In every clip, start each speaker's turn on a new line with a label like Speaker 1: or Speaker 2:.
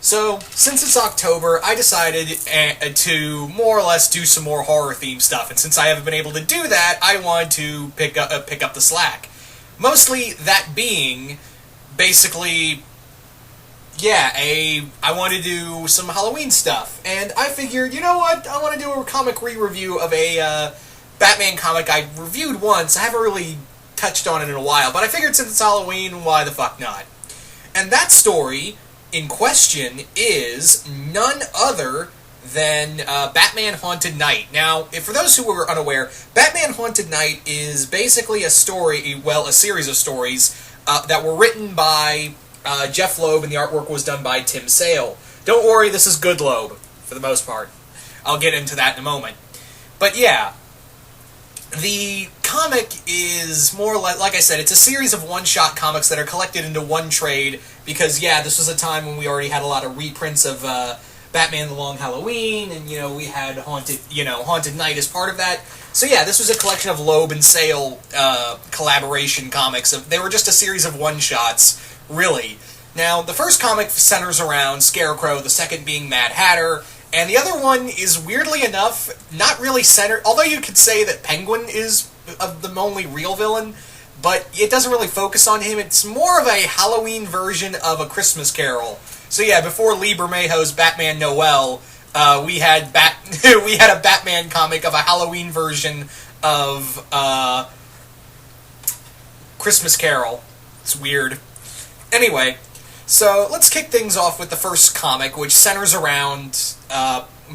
Speaker 1: So, since it's October, I decided to more or less do some more horror-themed stuff, and since I haven't been able to do that, I wanted to pick up the slack. Mostly that being, basically, yeah, I want to do some Halloween stuff, and I figured, you know what, I want to do a comic re-review of a Batman comic I reviewed once. I haven't really touched on it in a while, but I figured since it's Halloween, why the fuck not? And that story in question is none other than Batman Haunted Knight. Now, for those who are unaware, Batman Haunted Knight is basically a series of stories that were written by Jeff Loeb, and the artwork was done by Tim Sale. Don't worry, this is good Loeb, for the most part. I'll get into that in a moment. But yeah, the comic is more like I said, it's a series of one-shot comics that are collected into one trade, because, yeah, this was a time when we already had a lot of reprints of Batman the Long Halloween, and, we had Haunted Knight as part of that. So, yeah, this was a collection of Loeb and Sale collaboration comics. They were just a series of one-shots, really. Now, the first comic centers around Scarecrow, the second being Mad Hatter, and the other one is, weirdly enough, not really centered, although you could say that Penguin is the only real villain, but it doesn't really focus on him. It's more of a Halloween version of A Christmas Carol. So yeah, before Lee Bermejo's Batman Noel, we had a Batman comic of a Halloween version of Christmas Carol. It's weird. Anyway, so let's kick things off with the first comic, which centers around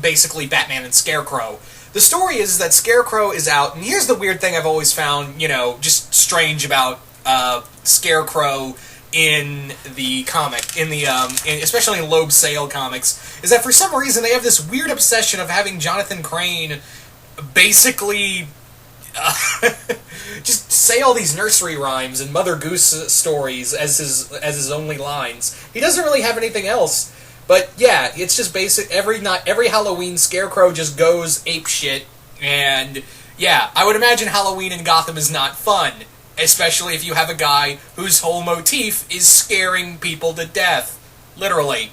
Speaker 1: basically Batman and Scarecrow. The story is that Scarecrow is out, and here's the weird thing I've always found, just strange about Scarecrow in the comic, especially in Loeb Sale comics, is that for some reason they have this weird obsession of having Jonathan Crane basically just say all these nursery rhymes and Mother Goose stories as his only lines. He doesn't really have anything else. But yeah, it's just basic. Every Halloween, Scarecrow just goes apeshit, and yeah, I would imagine Halloween in Gotham is not fun, especially if you have a guy whose whole motif is scaring people to death, literally.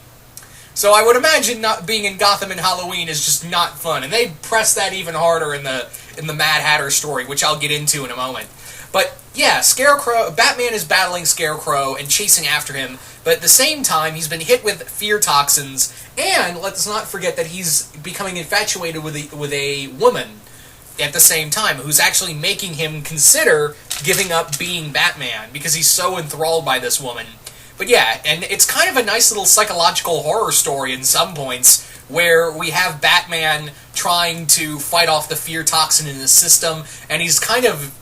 Speaker 1: So I would imagine not being in Gotham in Halloween is just not fun, and they press that even harder in the Mad Hatter story, which I'll get into in a moment. But yeah, Batman is battling Scarecrow and chasing after him, but at the same time, he's been hit with fear toxins, and let's not forget that he's becoming infatuated with a woman at the same time, who's actually making him consider giving up being Batman, because he's so enthralled by this woman. But yeah, and it's kind of a nice little psychological horror story in some points, where we have Batman trying to fight off the fear toxin in his system, and he's kind of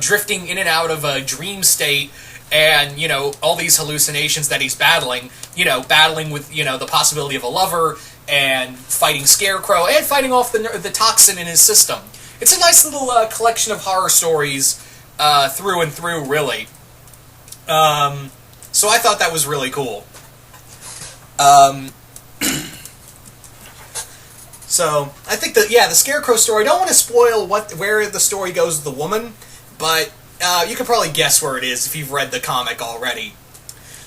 Speaker 1: drifting in and out of a dream state, and, all these hallucinations that he's battling with, the possibility of a lover, and fighting Scarecrow, and fighting off the toxin in his system. It's a nice little collection of horror stories through and through, really. So I thought that was really cool. So, I think the Scarecrow story, I don't want to spoil where the story goes with the woman, but you can probably guess where it is if you've read the comic already.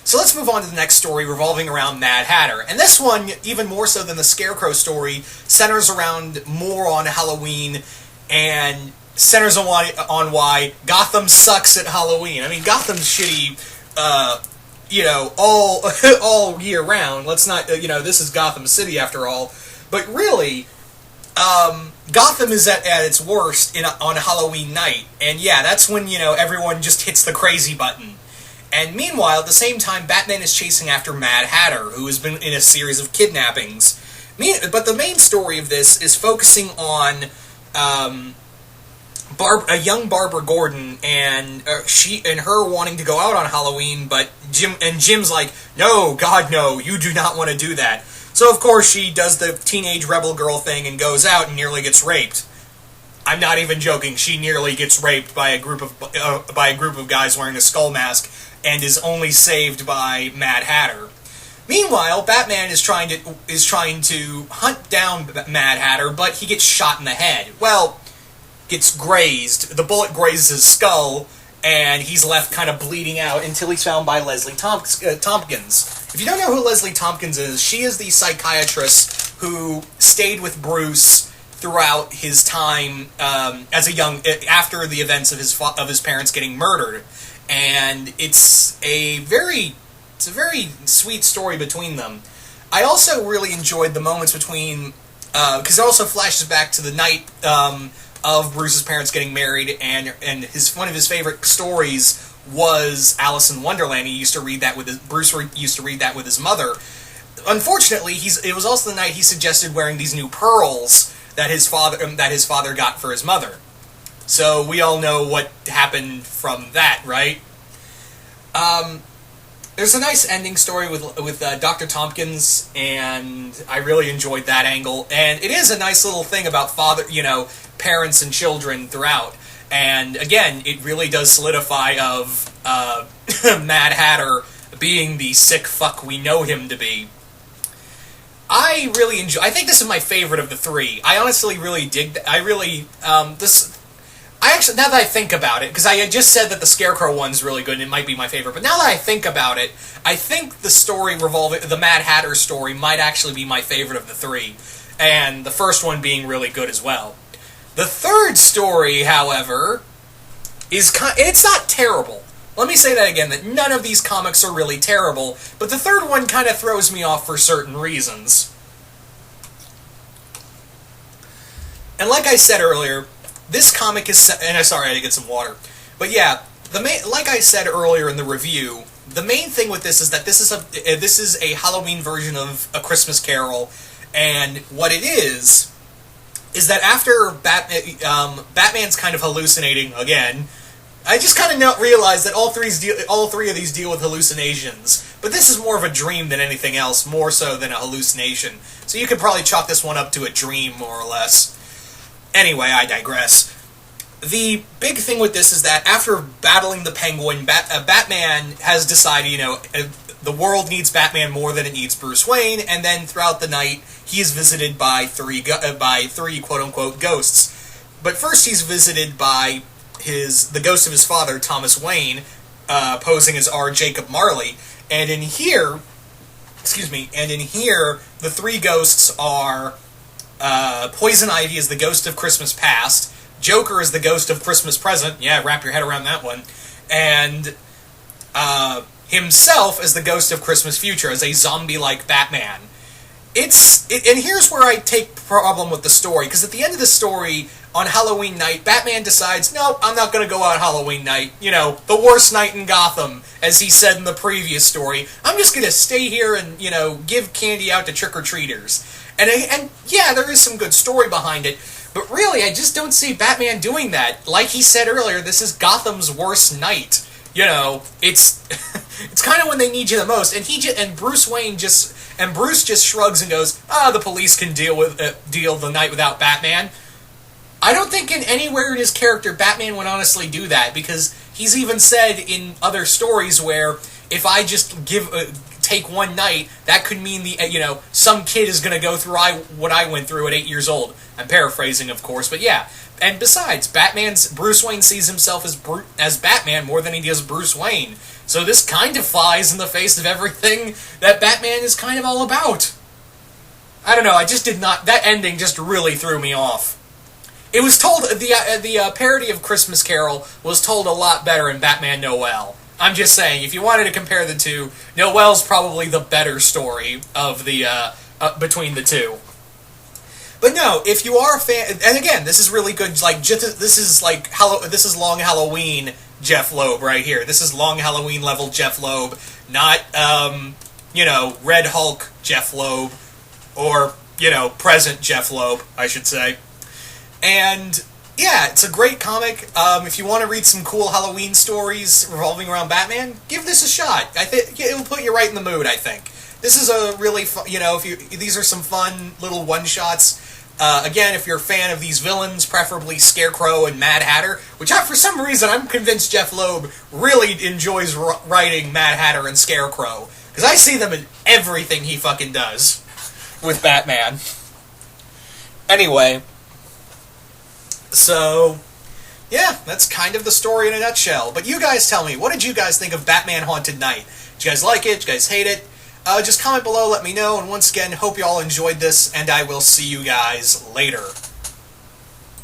Speaker 1: So let's move on to the next story revolving around Mad Hatter. And this one, even more so than the Scarecrow story, centers around more on Halloween and centers on why Gotham sucks at Halloween. I mean, Gotham's shitty, all year round. Let's not, this is Gotham City after all. But really, Gotham is at its worst on Halloween night, and yeah, that's when, everyone just hits the crazy button. And meanwhile, at the same time, Batman is chasing after Mad Hatter, who has been in a series of kidnappings. But the main story of this is focusing on a young Barbara Gordon, and her wanting to go out on Halloween, but Jim's like, no, God, no, you do not want to do that. So, of course, she does the teenage rebel girl thing and goes out and nearly gets raped. I'm not even joking. She nearly gets raped by a group of guys wearing a skull mask, and is only saved by Mad Hatter. Meanwhile, Batman is trying to hunt down Mad Hatter, but he gets shot in the head. Well, gets grazed. The bullet grazes his skull, and he's left kind of bleeding out until he's found by Leslie Tompkins. If you don't know who Leslie Tompkins is, she is the psychiatrist who stayed with Bruce throughout his time as a young, after the events of his parents getting murdered, and it's a very sweet story between them. I also really enjoyed the moments between, because it also flashes back to the night of Bruce's parents getting married, and one of his favorite stories was Alice in Wonderland. He used to read that with Bruce used to read that with his mother. Unfortunately, it was also the night he suggested wearing these new pearls that his father got for his mother. So we all know what happened from that, right? There's a nice ending story with Dr. Tompkins, and I really enjoyed that angle. And it is a nice little thing about parents and children throughout. And again, it really does solidify of Mad Hatter being the sick fuck we know him to be. I really enjoy. I think this is my favorite of the three. I honestly really dig. I really this. I actually, now that I think about it, because I had just said that the Scarecrow one's really good and it might be my favorite, but now that I think about it, I think the Mad Hatter story might actually be my favorite of the three, and the first one being really good as well. The third story, however, it's not terrible. Let me say that again, that none of these comics are really terrible, but the third one kind of throws me off for certain reasons. And like I said earlier, this comic is and sorry, I had to get some water. But yeah, like I said earlier in the review, the main thing with this is that this is a Halloween version of A Christmas Carol, and what it is that after Batman's kind of hallucinating again. I just kind of realized that all three of these deal with hallucinations, but this is more of a dream than anything else, more so than a hallucination. So you could probably chalk this one up to a dream, more or less. Anyway, I digress. The big thing with this is that after battling the Penguin, Batman has decided, the world needs Batman more than it needs Bruce Wayne, and then throughout the night, he is visited by three quote-unquote ghosts. But first he's visited by the ghost of his father, Thomas Wayne, posing as R. Jacob Marley, and in here, the three ghosts are Poison Ivy is the ghost of Christmas Past, Joker is the ghost of Christmas Present, yeah, wrap your head around that one, and himself as the ghost of Christmas Future, as a zombie-like Batman. And here's where I take problem with the story, because at the end of the story, on Halloween night, Batman decides, no, I'm not going to go out Halloween night. The worst night in Gotham, as he said in the previous story. I'm just going to stay here and, give candy out to trick-or-treaters. And yeah, there is some good story behind it, but really, I just don't see Batman doing that. Like he said earlier, this is Gotham's worst night. It's it's kind of when they need you the most, and Bruce just shrugs and goes, the police can deal the night without Batman. I don't think anywhere in his character Batman would honestly do that, because he's even said in other stories where if I just take one night, that could mean some kid is going to go through what I went through at 8 years old. I'm paraphrasing, of course, but yeah. And besides, Bruce Wayne sees himself as Batman more than he does Bruce Wayne. So this kind of flies in the face of everything that Batman is kind of all about. I don't know, that ending just really threw me off. It was told, the parody of Christmas Carol was told a lot better in Batman Noel. I'm just saying, if you wanted to compare the two, Noel's probably the better story of the between the two. But no, if you are a fan, and again, this is really good. This is Long Halloween Jeff Loeb right here. This is Long Halloween level Jeff Loeb, not Red Hulk Jeff Loeb, or present Jeff Loeb, I should say. And yeah, it's a great comic. If you want to read some cool Halloween stories revolving around Batman, give this a shot. I think it'll put you right in the mood, I think. This is a really fun, these are some fun little one-shots. Again, if you're a fan of these villains, preferably Scarecrow and Mad Hatter, which for some reason I'm convinced Jeff Loeb really enjoys writing Mad Hatter and Scarecrow, because I see them in everything he fucking does with Batman. Anyway, so yeah, that's kind of the story in a nutshell. But you guys tell me, what did you guys think of Batman Haunted Night? Did you guys like it? Did you guys hate it? Just comment below, let me know, and once again, hope you all enjoyed this, and I will see you guys later.